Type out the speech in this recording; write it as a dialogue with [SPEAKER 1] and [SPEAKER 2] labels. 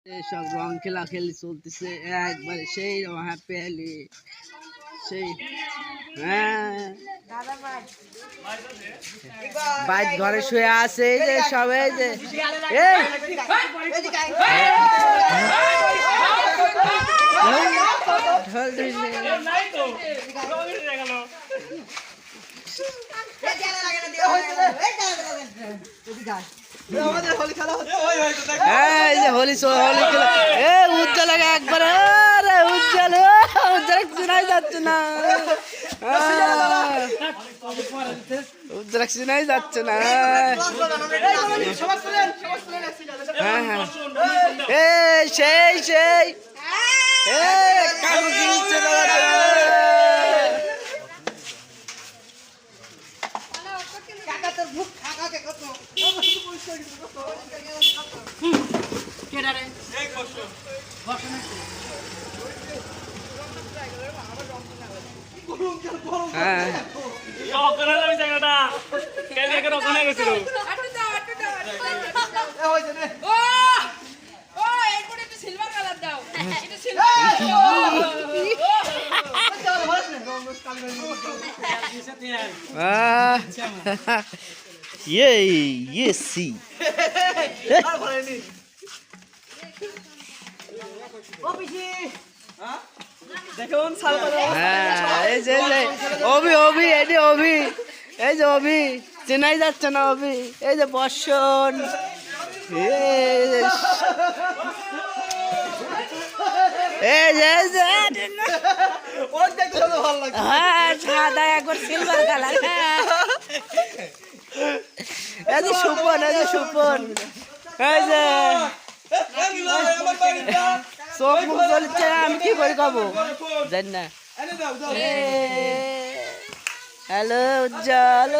[SPEAKER 1] সব রং খেলাখেলি চলতেছে একবারে সেই হ্যাপি সেই হ্যাঁ বাইক ঘরে শুয়ে আছে এই যে সব এই যে হোলি হোলি খেলা উজ্জ্বল একবারে উজ্জ্বল উজ্জ্বল চিনাই যাচ্ছে না উজ্জ্বল চিনাই যাচ্ছে না হ্যাঁ হ্যাঁ সেই সেই কাকু কিনছে ये सी দেখুন এই যে অভি অভি এই যে অভি এই যে অভি চেনাই যাচ্ছে না অভি এই যে বর্ষণ এই যে হ্যাঁ সাদা একবার সিলভার কালার এই যে সুপন এই যে সুপন এই যে চোখ মুখ জ্বলছে আমি কি করে খাবো জানি না হ্যালো উজ্জ্বল